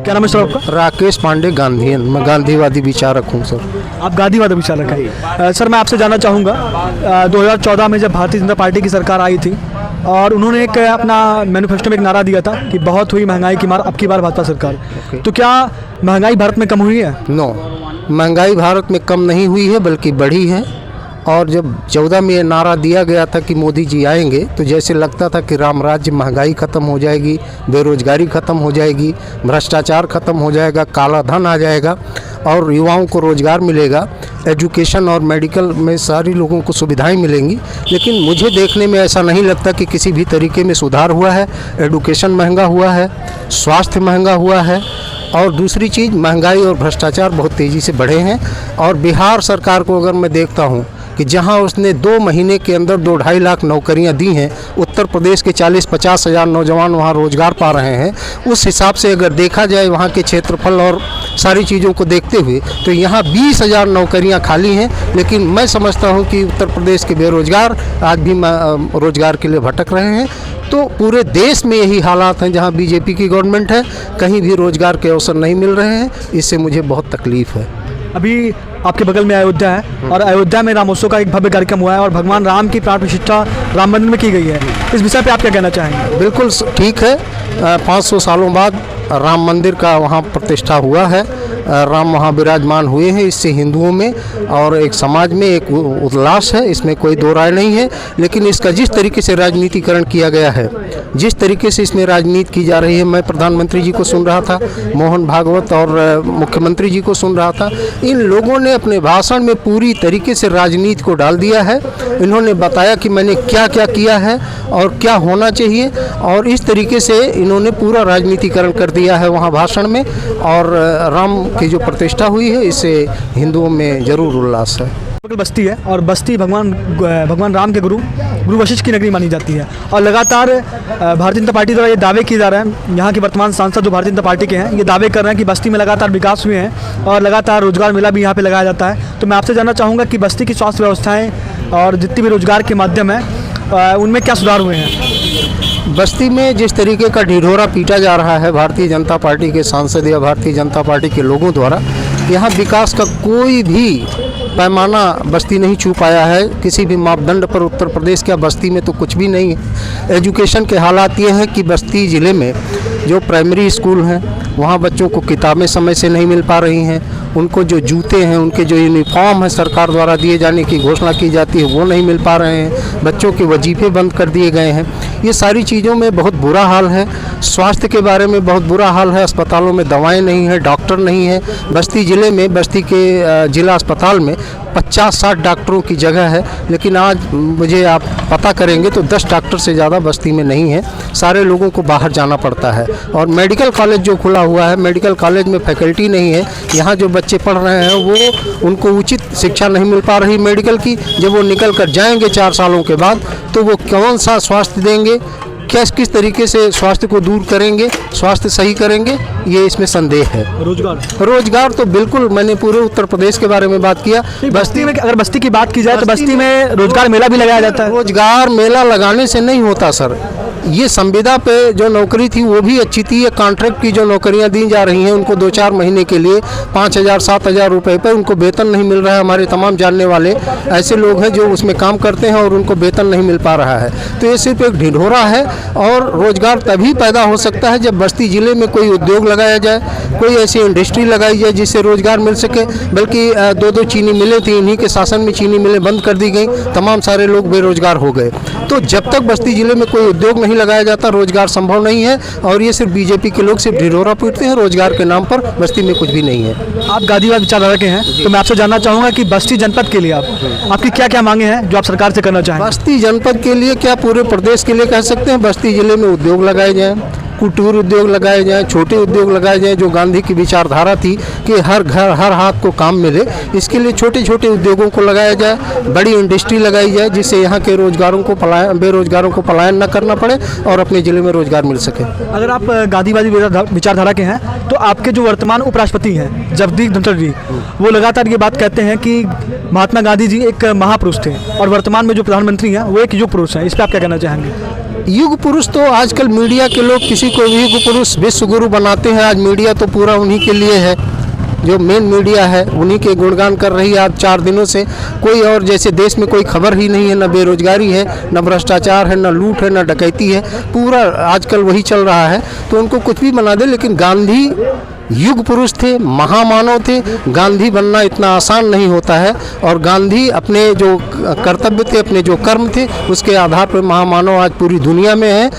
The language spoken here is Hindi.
क्या नाम है सर आपका? राकेश पांडे गांधीयन, मैं गांधीवादी विचारक हूँ सर। आप गांधीवादी विचारक हैं। सर मैं आपसे जानना चाहूँगा 2014 में जब भारतीय जनता पार्टी की सरकार आई थी और उन्होंने एक अपना मैनिफेस्टो में एक नारा दिया था कि बहुत हुई महंगाई की मार, अब की बार भाजपा सरकार। तो क्या महंगाई भारत में कम हुई है? नो, महंगाई भारत में कम नहीं हुई है बल्कि बढ़ी है। और जब 14 में ये नारा दिया गया था कि मोदी जी आएंगे तो जैसे लगता था कि राम राज्य, महंगाई ख़त्म हो जाएगी, बेरोजगारी ख़त्म हो जाएगी, भ्रष्टाचार ख़त्म हो जाएगा, काला धन आ जाएगा और युवाओं को रोज़गार मिलेगा, एजुकेशन और मेडिकल में सारी लोगों को सुविधाएं मिलेंगी। लेकिन मुझे देखने में ऐसा नहीं लगता कि किसी भी तरीके में सुधार हुआ है। एजुकेशन महंगा हुआ है, स्वास्थ्य महंगा हुआ है और दूसरी चीज़ महंगाई और भ्रष्टाचार बहुत तेज़ी से बढ़े हैं। और बिहार सरकार को अगर मैं देखता हूँ कि जहां उसने 2 महीने के अंदर 2-2.5 लाख नौकरियां दी हैं, उत्तर प्रदेश के 40-50 हज़ार नौजवान वहां रोज़गार पा रहे हैं। उस हिसाब से अगर देखा जाए वहां के क्षेत्रफल और सारी चीज़ों को देखते हुए तो यहां 20,000 नौकरियां खाली हैं। लेकिन मैं समझता हूं कि उत्तर प्रदेश के बेरोज़गार आज भी रोज़गार के लिए भटक रहे हैं। तो पूरे देश में यही हालात हैं जहां बीजेपी की गवर्नमेंट है, कहीं भी रोज़गार के अवसर नहीं मिल रहे हैं। इससे मुझे बहुत तकलीफ़ है। अभी आपके बगल में अयोध्या है और अयोध्या में रामोत्सव का एक भव्य कार्यक्रम हुआ है और भगवान राम की प्राण प्रतिष्ठा राम मंदिर में की गई है। इस विषय पे आप क्या कहना चाहेंगे? बिल्कुल ठीक है। 500 सालों बाद राम मंदिर का वहाँ प्रतिष्ठा हुआ है, राम वहाँ विराजमान हुए हैं। इससे हिंदुओं में और एक समाज में एक उल्लास है, इसमें कोई दो राय नहीं है। लेकिन इसका जिस तरीके से राजनीतिकरण किया गया है, जिस तरीके से इसमें राजनीति की जा रही है, मैं प्रधानमंत्री जी को सुन रहा था, मोहन भागवत और मुख्यमंत्री जी को सुन रहा था। इन लोगों ने अपने भाषण में पूरी तरीके से राजनीति को डाल दिया है। इन्होंने बताया कि मैंने क्या क्या किया है और क्या होना चाहिए और इस तरीके से इन्होंने पूरा राजनीतिकरण कर दिया है वहाँ भाषण में। और राम की जो प्रतिष्ठा हुई है इससे हिंदुओं में ज़रूर उल्लास है। बस्ती है और बस्ती भगवान राम के गुरु वशिष्ठ की नगरी मानी जाती है और लगातार भारतीय जनता पार्टी द्वारा ये दावे किए जा रहे हैं। यहाँ के वर्तमान सांसद जो भारतीय जनता पार्टी के हैं ये दावे कर रहे हैं कि बस्ती में लगातार विकास हुए हैं और लगातार रोजगार मेला भी यहाँ पे लगाया जाता है। तो मैं आपसे जानना चाहूँगा कि बस्ती की स्वास्थ्य व्यवस्थाएँ और जितनी भी रोजगार के माध्यम है उनमें क्या सुधार हुए हैं? बस्ती में जिस तरीके का ढिढोरा पीटा जा रहा है भारतीय जनता पार्टी के सांसद या भारतीय जनता पार्टी के लोगों द्वारा, यहाँ विकास का कोई भी पैमाना बस्ती नहीं छू पाया है। किसी भी मापदंड पर उत्तर प्रदेश के बस्ती में तो कुछ भी नहीं है। एजुकेशन के हालात ये हैं कि बस्ती ज़िले में जो प्राइमरी स्कूल हैं वहाँ बच्चों को किताबें समय से नहीं मिल पा रही हैं, उनको जो जूते हैं, उनके जो यूनिफॉर्म है सरकार द्वारा दिए जाने की घोषणा की जाती है वो नहीं मिल पा रहे हैं, बच्चों के वजीफे बंद कर दिए गए हैं। ये सारी चीज़ों में बहुत बुरा हाल है। स्वास्थ्य के बारे में बहुत बुरा हाल है। अस्पतालों में दवाएं नहीं है, डॉक्टर नहीं है। बस्ती ज़िले में, बस्ती के जिला अस्पताल में 50-60 डॉक्टरों की जगह है, लेकिन आज मुझे आप पता करेंगे तो 10 डॉक्टर से ज़्यादा बस्ती में नहीं है। सारे लोगों को बाहर जाना पड़ता है। और मेडिकल कॉलेज जो खुला हुआ है, मेडिकल कॉलेज में फैकल्टी नहीं है। यहाँ जो बच्चे पढ़ रहे हैं वो उनको उचित शिक्षा नहीं मिल पा रही मेडिकल की। जब वो निकल कर जाएंगे 4 सालों के बाद तो वो कौन सा स्वास्थ्य देंगे, किस तरीके से स्वास्थ्य को दूर करेंगे, स्वास्थ्य सही करेंगे, ये इसमें संदेह है। रोजगार तो बिल्कुल, मैंने पूरे उत्तर प्रदेश के बारे में बात किया। बस्ती में अगर बस्ती की बात की जाए तो बस्ती में रोजगार मेला भी लगाया जाता है। रोजगार मेला लगाने से नहीं होता सर। ये संविदा पे जो नौकरी थी वो भी अच्छी थी। ये कॉन्ट्रैक्ट की जो नौकरियां दी जा रही हैं उनको 2-4 महीने के लिए 5,000-7,000 रुपये पर उनको वेतन नहीं मिल रहा है। हमारे तमाम जानने वाले ऐसे लोग हैं जो उसमें काम करते हैं और उनको वेतन नहीं मिल पा रहा है। तो ये सिर्फ एक ढिढोरा है। और रोजगार तभी पैदा हो सकता है जब बस्ती ज़िले में कोई उद्योग लगाया जाए, कोई ऐसी इंडस्ट्री लगाई जाए जिससे रोजगार मिल सके। बल्कि 2-2 चीनी मिलें थी, इन्हीं के शासन में चीनी मिलें बंद कर दी गई, तमाम सारे लोग बेरोजगार हो गए। तो जब तक बस्ती ज़िले में कोई उद्योग नहीं लगाया जाता रोजगार संभव नहीं है। और ये सिर्फ बीजेपी के लोग सिर्फ ढिढोरा पीटते हैं, रोजगार के नाम पर बस्ती में कुछ भी नहीं है। आप गांधीवादी विचारधारा के हैं तो मैं आपसे जानना चाहूँगा कि बस्ती जनपद के लिए आपकी क्या क्या मांगे हैं जो आप सरकार से करना चाहेंगे? बस्ती जनपद के लिए क्या, पूरे प्रदेश के लिए कह सकते हैं। बस्ती जिले में उद्योग लगाए जाएं, कुटीर उद्योग लगाए जाएं, छोटे उद्योग लगाए जाएं। जो गांधी की विचारधारा थी कि हर घर हर हाथ को काम मिले, इसके लिए छोटे छोटे उद्योगों को लगाया जाए, बड़ी इंडस्ट्री लगाई जाए जिससे यहाँ के बेरोजगारों को पलायन न करना पड़े और अपने ज़िले में रोजगार मिल सके। अगर आप गांधीवादी विचारधारा के हैं तो आपके जो वर्तमान उपराष्ट्रपति हैं जगदीप धनखड़ जी, वो लगातार ये बात कहते हैं कि महात्मा गांधी जी एक महापुरुष थे और वर्तमान में जो प्रधानमंत्री हैं वो एक युग पुरुष हैं, इस पर आप क्या कहना चाहेंगे? युग पुरुष तो आजकल मीडिया के लोग किसी को भी युग पुरुष विश्व गुरु बनाते हैं। आज मीडिया तो पूरा उन्हीं के लिए है, जो मेन मीडिया है उन्हीं के गुणगान कर रही है आज 4 दिनों से। कोई और जैसे देश में कोई खबर ही नहीं है, न बेरोजगारी है, न भ्रष्टाचार है, न लूट है, न डकैती है, पूरा आजकल वही चल रहा है। तो उनको कुछ भी बना दे, लेकिन गांधी युग पुरुष थे, महामानव थे। गांधी बनना इतना आसान नहीं होता है और गांधी अपने जो कर्तव्य थे, अपने जो कर्म थे, उसके आधार पर महामानव आज पूरी दुनिया में है।